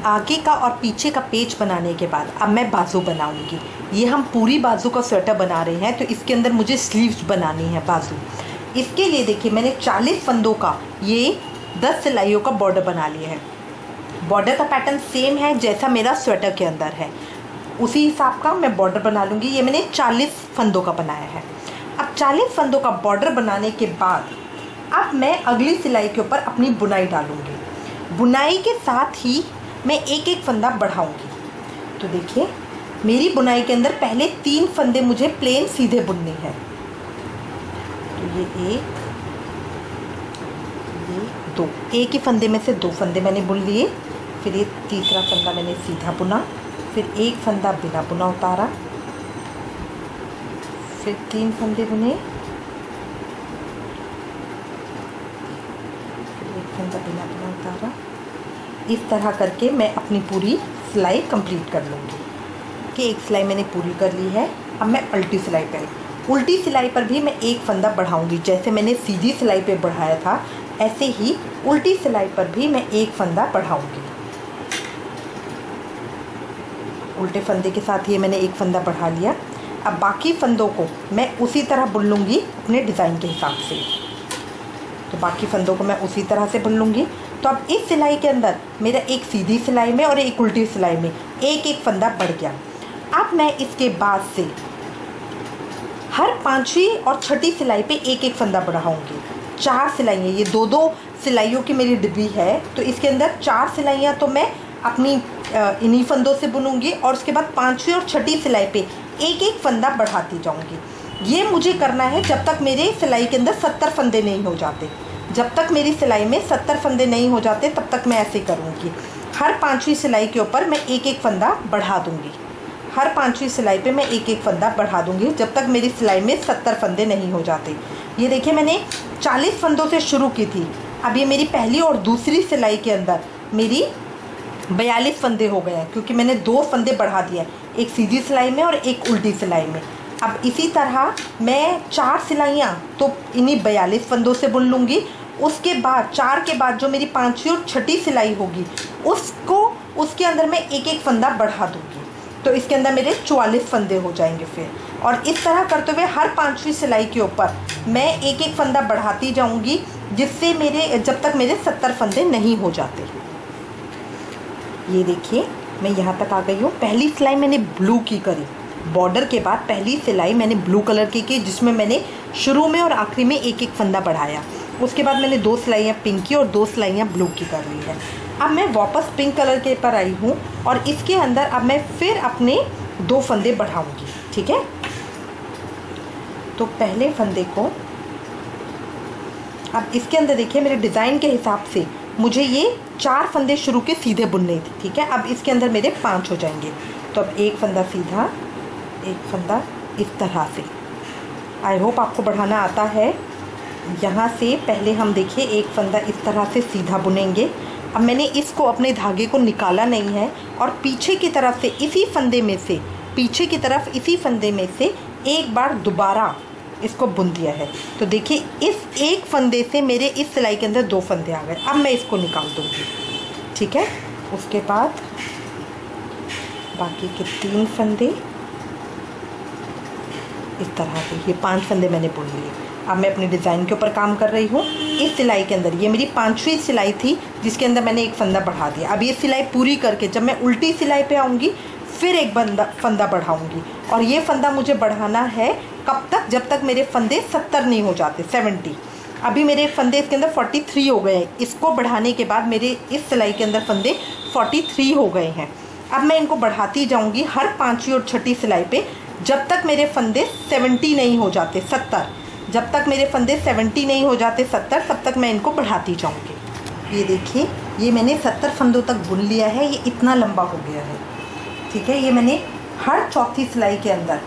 आगे का और पीछे का पेच बनाने के बाद अब मैं बाजू बनाऊंगी। ये हम पूरी बाजू का स्वेटर बना रहे हैं, तो इसके अंदर मुझे स्लीव्स बनानी है बाजू। इसके लिए देखिए मैंने 40 फंदों का ये 10 सिलाइयों का बॉर्डर बना लिया है। बॉर्डर का पैटर्न सेम है जैसा मेरा स्वेटर के अंदर है, उसी हिसाब का मैं बॉर्डर बना लूँगी। ये मैंने 40 फंदों का बनाया है। अब 40 फंदों का बॉर्डर बनाने के बाद अब मैं अगली सिलाई के ऊपर अपनी बुनाई डालूँगी। बुनाई के साथ ही मैं एक एक फंदा बढ़ाऊँगी। तो देखिए मेरी बुनाई के अंदर पहले 3 फंदे मुझे प्लेन सीधे बुनने हैं। तो ये 2, एक ही फंदे में से 2 फंदे मैंने बुन लिए। फिर ये तीसरा फंदा मैंने सीधा बुना, फिर एक फंदा बिना बुना उतारा, फिर 3 फंदे बुने, फिर एक फंदा बिना बुना उतारा। इस तरह करके मैं अपनी पूरी सिलाई कंप्लीट कर लूँगी कि एक सिलाई मैंने पूरी कर ली है। अब मैं उल्टी सिलाई पे, उल्टी सिलाई पर भी मैं एक फंदा बढ़ाऊँगी। जैसे मैंने सीधी सिलाई पे बढ़ाया था ऐसे ही उल्टी सिलाई पर भी मैं एक फंदा बढ़ाऊँगी। उल्टे फंदे के साथ ये मैंने एक फंदा बढ़ा लिया। अब बाकी फंदों को मैं उसी तरह बुन लूँगी अपने डिज़ाइन के हिसाब से। तो बाकी फंदों को मैं उसी तरह से बुन लूँगी। तो अब इस सिलाई के अंदर मेरा एक सीधी सिलाई में और एक उल्टी सिलाई में एक एक फंदा बढ़ गया। अब मैं इसके बाद से हर 5वीं और 6ठी सिलाई पे एक एक फंदा बढ़ाऊँगी। 4 सिलाइयाँ, ये 2-2 सिलाइयों की मेरी डिब्बी है, तो इसके अंदर 4 सिलाइयाँ तो मैं अपनी इन्हीं फंदों से बुनूंगी और उसके बाद 5वीं और 6ठी सिलाई पे एक एक फंदा बढ़ाती जाऊंगी। ये मुझे करना है जब तक मेरे सिलाई के अंदर 70 फंदे नहीं हो जाते। जब तक मेरी सिलाई में 70 फंदे नहीं हो जाते तब तक मैं ऐसे करूँगी। हर 5वीं सिलाई के ऊपर मैं एक एक फंदा बढ़ा दूँगी। हर 5वीं सिलाई पे मैं एक एक फंदा बढ़ा दूँगी जब तक मेरी सिलाई में 70 फंदे नहीं हो जाते। ये देखिए मैंने 40 फंदों से शुरू की थी। अब ये मेरी पहली और दूसरी सिलाई के अंदर मेरी 42 फंदे हो गए हैं, क्योंकि मैंने 2 फंदे बढ़ा दिए, एक सीधी सिलाई में और एक उल्टी सिलाई में। अब इसी तरह मैं 4 सिलाइयाँ तो इन्हीं 42 फंदों से बुन लूँगी। उसके बाद 4 के बाद जो मेरी 5वीं और 6ठी सिलाई होगी उसके अंदर मैं एक एक फंदा बढ़ा दूँगी। तो इसके अंदर मेरे 44 फंदे हो जाएंगे फिर। और इस तरह करते हुए हर 5वीं सिलाई के ऊपर मैं एक एक फंदा बढ़ाती जाऊँगी, जिससे जब तक मेरे 70 फंदे नहीं हो जाते। ये देखिए मैं यहाँ तक आ गई हूँ। पहली सिलाई मैंने ब्लू की करी, बॉर्डर के बाद पहली सिलाई मैंने ब्लू कलर की जिसमें मैंने शुरू में और आखिरी में एक एक फंदा बढ़ाया। उसके बाद मैंने 2 सिलाइयाँ पिंक की और 2 सिलाइयाँ ब्लू की कर ली है। अब मैं वापस पिंक कलर के पर आई हूँ और इसके अंदर अब मैं फिर अपने 2 फंदे बढ़ाऊँगी। ठीक है, तो पहले फंदे को अब इसके अंदर देखिए मेरे डिज़ाइन के हिसाब से मुझे ये 4 फंदे शुरू के सीधे बुनने थे। ठीक है, अब इसके अंदर मेरे 5 हो जाएंगे। तो अब एक फंदा सीधा, एक फंदा इस तरह से। आई होप आपको बढ़ाना आता है। यहाँ से पहले हम देखिए एक फंदा इस तरह से सीधा बुनेंगे। अब मैंने इसको अपने धागे को निकाला नहीं है और पीछे की तरफ से इसी फंदे में से इसी फंदे में से एक बार दोबारा इसको बुन दिया है। तो देखिए इस एक फंदे से मेरे इस सिलाई के अंदर 2 फंदे आ गए। अब मैं इसको निकाल दूँगी। ठीक है, उसके बाद बाकी के 3 फंदे इस तरह से, ये 5 फंदे मैंने बुन लिए। अब मैं अपने डिज़ाइन के ऊपर काम कर रही हूँ। इस सिलाई के अंदर ये मेरी 5वीं सिलाई थी जिसके अंदर मैंने एक फंदा बढ़ा दिया। अब ये सिलाई पूरी करके जब मैं उल्टी सिलाई पे आऊँगी फिर एक फंदा बढ़ाऊँगी। और ये फंदा मुझे बढ़ाना है कब तक, जब तक मेरे फंदे 70 नहीं हो जाते, 70। अभी मेरे फंदे इसके अंदर 43 हो गए हैं। इसको बढ़ाने के बाद मेरे इस सिलाई के अंदर फंदे 43 हो गए हैं। अब मैं इनको बढ़ाती जाऊँगी हर 5वीं और 6ठी सिलाई पे जब तक मेरे फंदे 70 नहीं हो जाते, 70। जब तक मेरे फंदे 70 नहीं हो जाते, 70, तब तक मैं इनको बढ़ाती जाऊँगी। ये देखिए ये मैंने 70 फंदों तक बुन लिया है। ये इतना लंबा हो गया है। ठीक है, ये मैंने हर चौथी सिलाई के अंदर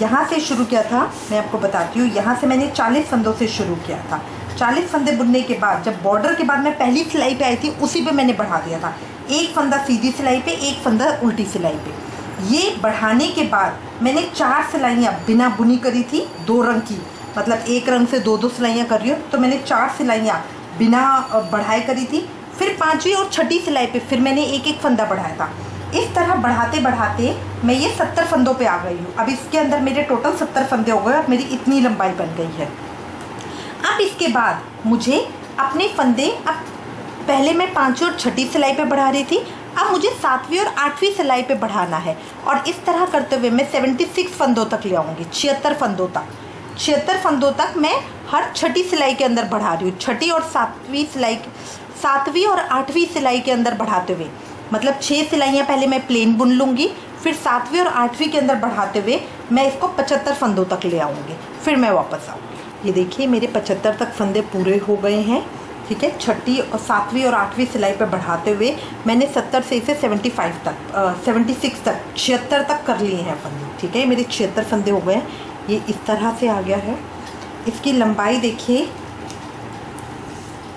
यहाँ से शुरू किया था। मैं आपको बताती हूँ, यहाँ से मैंने 40 फंदों से शुरू किया था। 40 फंदे बुनने के बाद जब बॉर्डर के बाद मैं पहली सिलाई पे आई थी उसी पे मैंने बढ़ा दिया था। एक फंदा सीधी सिलाई पे, एक फंदा उल्टी सिलाई पे। ये बढ़ाने के बाद मैंने 4 सिलाइयाँ बिना बुनी करी थी, 2 रंग की, मतलब एक रंग से 2-2 सिलाइयाँ कर रही हूँ। तो मैंने 4 सिलाइयाँ बिना बढ़ाए करी थी। फिर 5वीं और 6ठी सिलाई पे फिर मैंने एक एक फंदा बढ़ाया था। इस तरह बढ़ाते बढ़ाते मैं ये 70 फंदों पे आ गई हूँ। अब इसके अंदर मेरे टोटल 70 फंदे हो गए और मेरी इतनी लंबाई बन गई है। अब इसके बाद मुझे अपने फंदे, अब पहले मैं 5वीं और 6ठी सिलाई पे बढ़ा रही थी, अब मुझे 7वीं और 8वीं सिलाई पे बढ़ाना है। और इस तरह करते हुए मैं 76 फंदों तक ले आऊँगी, 76 फंदों तक। 76 फंदों तक मैं हर 6ठी सिलाई के अंदर बढ़ा रही हूँ। 6ठी और 7वीं सिलाई, 7वीं और 8वीं सिलाई के अंदर बढ़ाते हुए, मतलब 6 सिलाइयाँ पहले मैं प्लेन बुन लूँगी, फिर 7वीं और 8वीं के अंदर बढ़ाते हुए मैं इसको 75 फंदों तक ले आऊँगी, फिर मैं वापस आऊँगी। ये देखिए मेरे 75 तक फंदे पूरे हो गए हैं। ठीक है, 6ठी और 7वीं और 8वीं सिलाई पर बढ़ाते हुए मैंने 70 से इसे 76 तक 76 तक कर लिए हैं फंदे। ठीक है, मेरे 76 फंदे हो गए हैं। ये इस तरह से आ गया है। इसकी लंबाई देखिए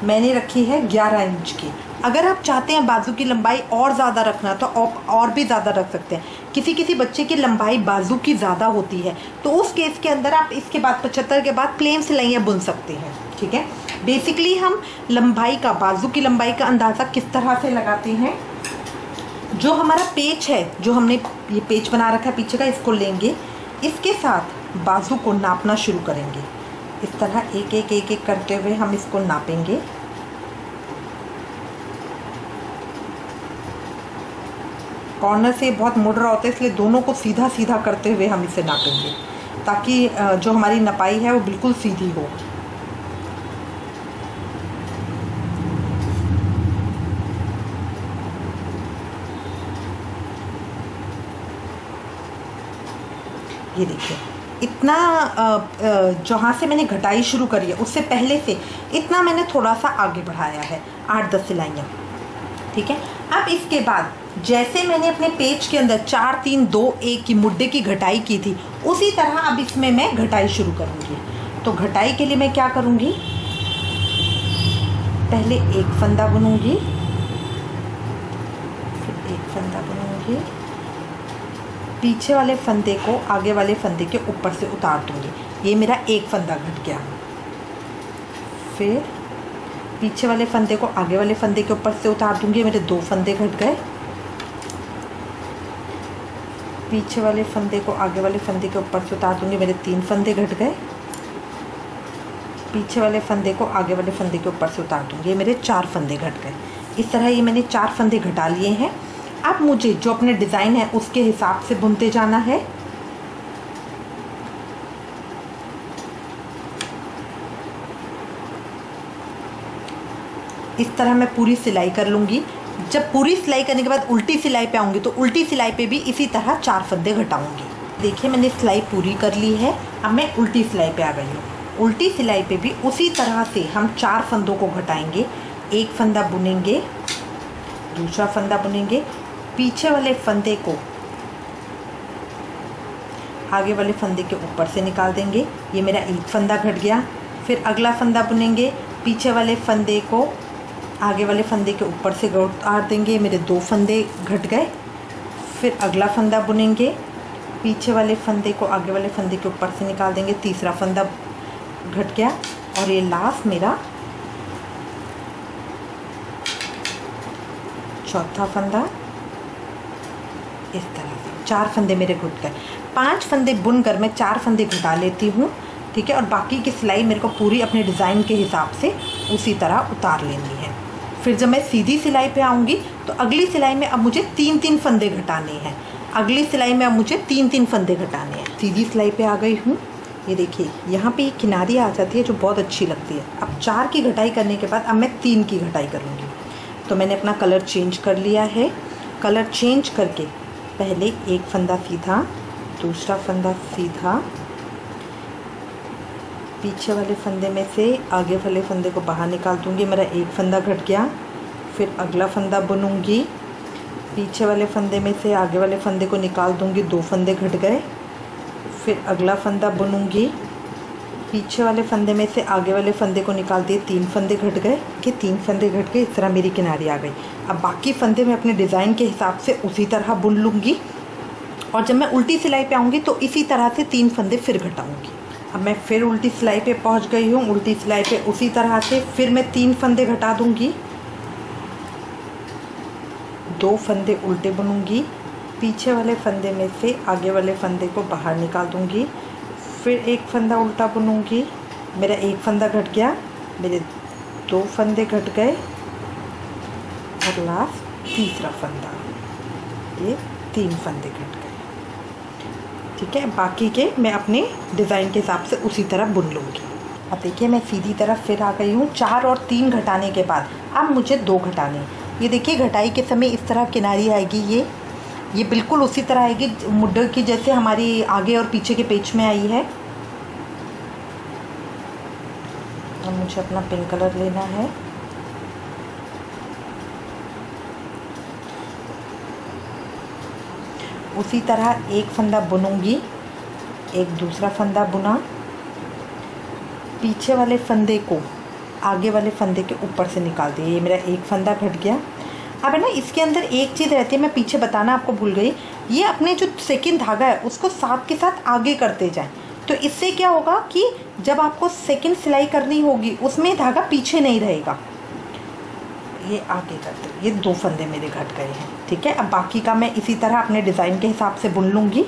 मैंने रखी है 11 इंच की। अगर आप चाहते हैं बाजू की लंबाई और ज़्यादा रखना तो आप और भी ज़्यादा रख सकते हैं। किसी किसी बच्चे की लंबाई बाजू की ज़्यादा होती है, तो उस केस के अंदर आप इसके बाद 75 के बाद प्लेन सिलाइयाँ बुन सकते हैं। ठीक है, बेसिकली हम लंबाई का, बाजू की लंबाई का अंदाज़ा किस तरह से लगाते हैं, जो हमारा पेच है, जो हमने ये पेच बना रखा है पीछे का, इसको लेंगे, इसके साथ बाजू को नापना शुरू करेंगे। इस तरह एक एक एक एक करते हुए हम इसको नापेंगे। कॉर्नर से बहुत मुड़ रहा होता है, इसलिए दोनों को सीधा सीधा करते हुए हम इसे नापेंगे, ताकि जो हमारी नपाई है वो बिल्कुल सीधी हो। ये देखिए इतना, जहाँ से मैंने घटाई शुरू करी है उससे पहले से इतना मैंने थोड़ा सा आगे बढ़ाया है, 8-10 सिलाइयाँ। ठीक है, अब इसके बाद जैसे मैंने अपने पेज के अंदर 4 3 2 1 की मुड्डे की घटाई की थी, उसी तरह अब इसमें मैं घटाई शुरू करूँगी। तो घटाई के लिए मैं क्या करूँगी, पहले एक फंदा बुनूँगी, फिर एक फंदा बुनूँगी, पीछे वाले फंदे को आगे वाले फंदे के ऊपर से उतार दूँगी। ये मेरा एक फंदा घट गया। फिर पीछे वाले फंदे को आगे वाले फंदे के ऊपर से उतार दूँगी, मेरे 2 फंदे घट गए। पीछे वाले फंदे को आगे वाले फंदे के ऊपर से उतार दूँगी, मेरे 3 फंदे घट गए। पीछे वाले फंदे को आगे वाले फंदे के ऊपर से उतार दूँगी, मेरे 4 फंदे घट गए। इस तरह ये मैंने 4 फंदे घटा लिए हैं। अब मुझे जो अपने डिज़ाइन है उसके हिसाब से बुनते जाना है। इस तरह मैं पूरी सिलाई कर लूँगी। जब पूरी सिलाई करने के बाद उल्टी सिलाई पे आऊँगी तो उल्टी सिलाई पे भी इसी तरह 4 फंदे घटाऊँगी। देखिए मैंने सिलाई पूरी कर ली है। अब मैं उल्टी सिलाई पे आ गई हूँ। उल्टी सिलाई पे भी उसी तरह से हम 4 फंदों को घटाएंगे। एक फंदा बुनेंगे, दूसरा फंदा बुनेंगे, पीछे वाले फंदे को आगे वाले फंदे के ऊपर से निकाल देंगे। ये मेरा एक फंदा घट गया। फिर अगला फंदा बुनेंगे, पीछे वाले फंदे को आगे वाले फंदे के ऊपर से उतार देंगे, मेरे 2 फंदे घट गए। फिर अगला फंदा बुनेंगे, पीछे वाले फंदे को आगे वाले फंदे के ऊपर से निकाल देंगे, तीसरा फंदा घट गया। और ये लास्ट मेरा चौथा फंदा। इस तरह से 4 फंदे मेरे घट गए। 5 फंदे बुनकर मैं 4 फंदे घटा लेती हूँ। ठीक है, और बाकी की सिलाई मेरे को पूरी अपने डिज़ाइन के हिसाब से उसी तरह उतार लेनी है। फिर जब मैं सीधी सिलाई पे आऊँगी तो अगली सिलाई में अब मुझे 3-3 फंदे घटाने हैं। अगली सिलाई में अब मुझे 3-3 फंदे घटाने हैं। सीधी सिलाई पे आ गई हूँ। ये देखिए यहाँ पे एक किनारी आ जाती है जो बहुत अच्छी लगती है। अब 4 की घटाई करने के बाद अब मैं 3 की घटाई करूँगी। तो मैंने अपना कलर चेंज कर लिया है। कलर चेंज करके पहले एक फंदा सीधा, दूसरा फंदा सीधा, पीछे वाले फंदे में से आगे वाले फंदे को बाहर निकाल दूंगी, मेरा एक फंदा घट गया। फिर अगला फंदा बुनूंगी, पीछे वाले फंदे में से आगे वाले फंदे को निकाल दूंगी, 2 फंदे घट गए। फिर अगला फंदा बुनूंगी, पीछे वाले फंदे में से आगे वाले फंदे को निकाल दिए, 3 फंदे घट गए। कि 3 फंदे घट गए। इस तरह मेरी किनारी आ गई। अब बाकी फंदे मैं अपने डिज़ाइन के हिसाब से उसी तरह बुन लूँगी। और जब मैं उल्टी सिलाई पे आऊँगी तो इसी तरह से 3 फंदे फिर घटाऊँगी। अब मैं फिर उल्टी सिलाई पे पहुँच गई हूँ। उल्टी सिलाई पे उसी तरह से फिर मैं 3 फंदे घटा दूँगी। 2 फंदे उल्टे बुनूंगी, पीछे वाले फंदे में से आगे वाले फंदे को बाहर निकाल दूंगी, फिर एक फंदा उल्टा बुनूंगी, मेरा एक फंदा घट गया, मेरे 2 फंदे घट गए और लास्ट तीसरा फंदा, ये 3 फंदे घट गए। ठीक है, बाकी के मैं अपने डिज़ाइन के हिसाब से उसी तरह बुन लूँगी। अब देखिए मैं सीधी तरफ फिर आ गई हूँ। 4 और 3 घटाने के बाद अब मुझे 2 घटाने। ये देखिए घटाई के समय इस तरह किनारी आएगी, ये बिल्कुल उसी तरह आएगी मुड्ढे की जैसे हमारी आगे और पीछे के पेच में आई है। अब मुझे अपना पिंक कलर लेना है। उसी तरह एक फंदा बुनूंगी, एक दूसरा फंदा बुना, पीछे वाले फंदे को आगे वाले फंदे के ऊपर से निकाल दिए। ये मेरा एक फंदा घट गया। अब है ना इसके अंदर एक चीज़ रहती है, मैं पीछे बताना आपको भूल गई, ये अपने जो सेकंड धागा है उसको साथ के साथ आगे करते जाएं। तो इससे क्या होगा कि जब आपको सेकंड सिलाई करनी होगी उसमें धागा पीछे नहीं रहेगा। ये आगे करते, ये 2 फंदे मेरे घट गए हैं। ठीक है, अब बाकी का मैं इसी तरह अपने डिज़ाइन के हिसाब से बुन लूँगी।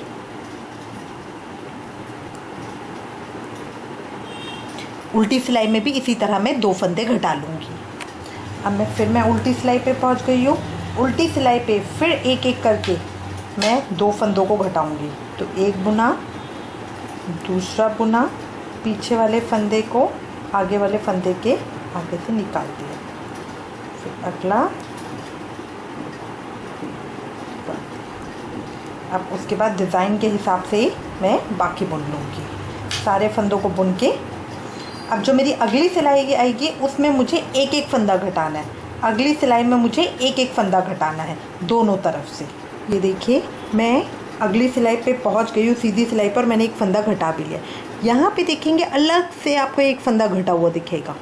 उल्टी सिलाई में भी इसी तरह मैं 2 फंदे घटा लूँगी। अब मैं उल्टी सिलाई पे पहुँच गई हूँ। उल्टी सिलाई पे फिर एक एक करके मैं 2 फंदों को घटाऊँगी। तो एक बुना, दूसरा बुना, पीछे वाले फंदे को आगे वाले फंदे के आगे से निकाल दिया, फिर अगला। अब उसके बाद डिज़ाइन के हिसाब से मैं बाकी बुन लूँगी। सारे फंदों को बुन के अब जो मेरी अगली सिलाई आएगी उसमें मुझे एक एक फंदा घटाना है। अगली सिलाई में मुझे एक एक फंदा घटाना है दोनों तरफ से। ये देखिए मैं अगली सिलाई पे पहुंच गई हूँ, सीधी सिलाई पर मैंने एक फंदा घटा भी लिया। यहाँ पे देखेंगे अलग से आपको एक फंदा घटा हुआ दिखेगा,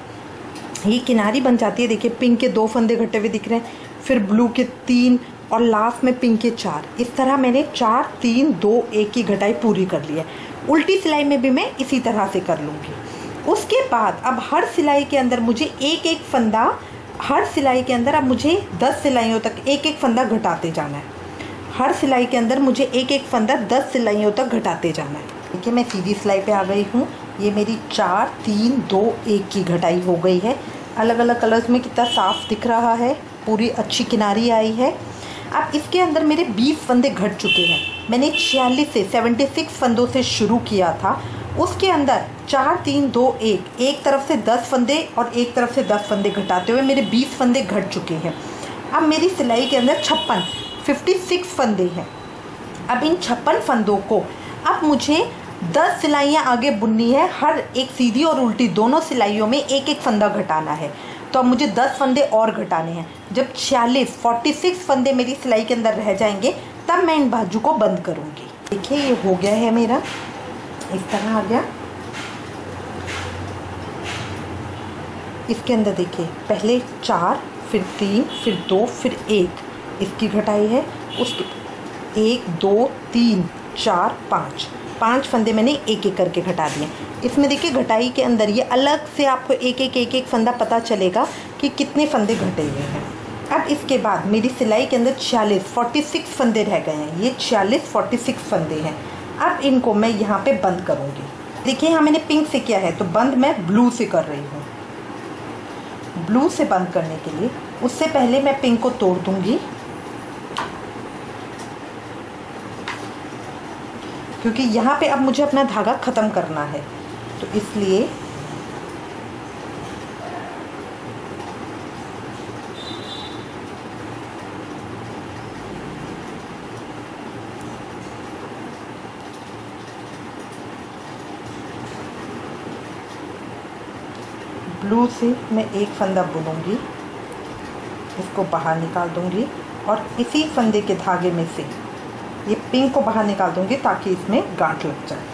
ये किनारी बन जाती है। देखिए पिंक के 2 फंदे घटे हुए दिख रहे हैं, फिर ब्लू के 3 और लास्ट में पिंक के 4। इस तरह मैंने 4 3 2 1 की घटाई पूरी कर ली है। उल्टी सिलाई में भी मैं इसी तरह से कर लूँगी। उसके बाद अब हर सिलाई के अंदर मुझे एक एक फंदा, हर सिलाई के अंदर अब मुझे 10 सिलाइयों तक एक एक फंदा घटाते जाना है। हर सिलाई के अंदर मुझे एक एक फंदा 10 सिलाइयों तक घटाते जाना है। देखिए मैं सीधी सिलाई पे आ गई हूँ। ये मेरी 4 3 2 1 की घटाई हो गई है। अलग अलग कलर्स में कितना साफ दिख रहा है, पूरी अच्छी किनारी आई है। अब इसके अंदर मेरे 20 फंदे घट चुके हैं। मैंने 46 से 76 फंदों से शुरू किया था। उसके अंदर 4 3 2 1 एक तरफ से 10 फंदे और एक तरफ से 10 फंदे घटाते हुए मेरे 20 फंदे घट चुके हैं। अब मेरी सिलाई के अंदर 56 फंदे हैं। अब इन 56 फंदों को अब मुझे 10 सिलाइयाँ आगे बुननी है। हर एक सीधी और उल्टी दोनों सिलाइयों में एक एक फंदा घटाना है। तो अब मुझे 10 फंदे और घटाने हैं। जब 46 फंदे मेरी सिलाई के अंदर रह जाएंगे तब मैं इन बाजू को बंद करूँगी। देखिए ये हो गया है मेरा, इस तरह आ गया। इसके अंदर देखिए पहले 4 फिर 3 फिर 2 फिर 1 इसकी घटाई है। उसके 1 2 3 4 5 फंदे मैंने एक एक करके घटा दिए। इसमें देखिए घटाई के अंदर ये अलग से आपको एक एक फंदा पता चलेगा कि कितने फंदे घटे हुए हैं। अब इसके बाद मेरी सिलाई के अंदर 46 फंदे रह गए हैं। ये 46 फंदे हैं। अब इनको मैं यहाँ पे बंद करूँगी। देखिए यहाँ मैंने पिंक से किया है तो बंद मैं ब्लू से कर रही हूँ। ब्लू से बंद करने के लिए उससे पहले मैं पिंक को तोड़ दूँगी, क्योंकि यहाँ पे अब मुझे अपना धागा ख़त्म करना है। तो इसलिए ब्लू से मैं एक फंदा बुनूंगी, इसको बाहर निकाल दूंगी और इसी फंदे के धागे में से ये पिंक को बाहर निकाल दूंगी ताकि इसमें गांठ लग जाए।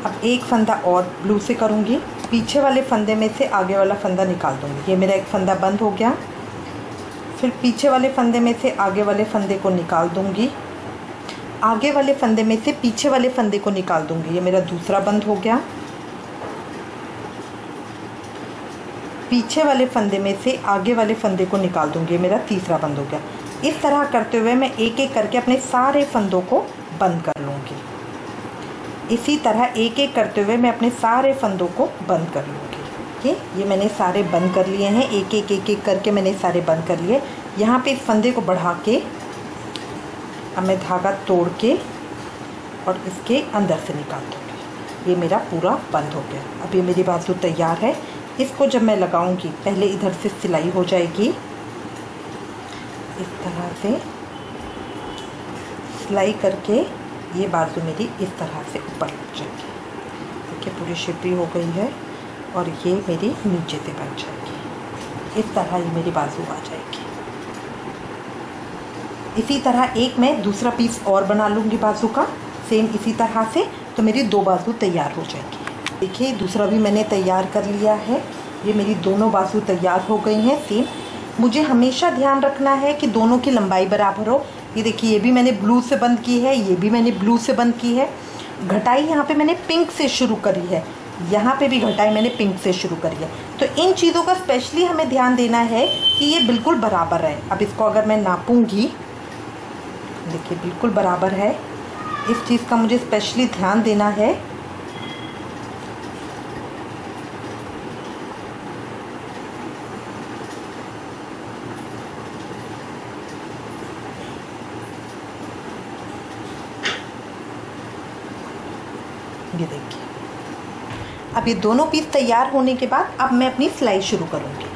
अब एक फंदा और ब्लू से करूंगी पीछे वाले फंदे में से आगे वाला फंदा निकाल दूँगी। ये मेरा एक फंदा बंद हो गया। फिर पीछे वाले फंदे में से आगे वाले फंदे को निकाल दूँगी। आगे वाले फंदे में से पीछे वाले फंदे को निकाल दूँगी। ये मेरा दूसरा बंद हो गया। पीछे वाले फंदे में से आगे वाले फंदे को निकाल दूँगी। ये मेरा तीसरा बंद हो गया। इस तरह करते हुए मैं एक एक करके अपने सारे फंदों को बंद कर लूँगी। इसी तरह एक एक करते हुए मैं अपने सारे फंदों को बंद कर लूँगी। ये मैंने सारे बंद कर लिए हैं। एक एक करके मैंने सारे बंद कर लिए। यहाँ पे इस फंदे को बढ़ा के अब मैं धागा तोड़ के और इसके अंदर से निकाल दूँगी। ये मेरा पूरा बंद हो गया। अब ये मेरी बाजू तैयार है। इसको जब मैं लगाऊंगी, पहले इधर से सिलाई हो जाएगी, इस तरह से सिलाई करके ये बाजू मेरी इस तरह से ऊपर लग जाएगी। देखिए पूरी शिपी हो गई है और ये मेरी नीचे से बन जाएगी। इस तरह ये मेरी बाजू आ जाएगी। इसी तरह एक मैं दूसरा पीस और बना लूँगी बाजू का, सेम इसी तरह से, तो मेरी दो बाजू तैयार हो जाएगी। देखिए दूसरा भी मैंने तैयार कर लिया है। ये मेरी दोनों बाजू तैयार हो गई हैं सेम। मुझे हमेशा ध्यान रखना है कि दोनों की लंबाई बराबर हो। ये देखिए ये भी मैंने ब्लू से बंद की है, ये भी मैंने ब्लू से बंद की है। घटाई यहाँ पे मैंने पिंक से शुरू करी है, यहाँ पे भी घटाई मैंने पिंक से शुरू करी है। तो इन चीज़ों का स्पेशली हमें ध्यान देना है कि ये बिल्कुल बराबर है। अब इसको अगर मैं नापूंगी, देखिए बिल्कुल बराबर है। इस चीज़ का मुझे स्पेशली ध्यान देना है। ये देखिए अब ये दोनों पीस तैयार होने के बाद अब मैं अपनी सिलाई शुरू करूँगी।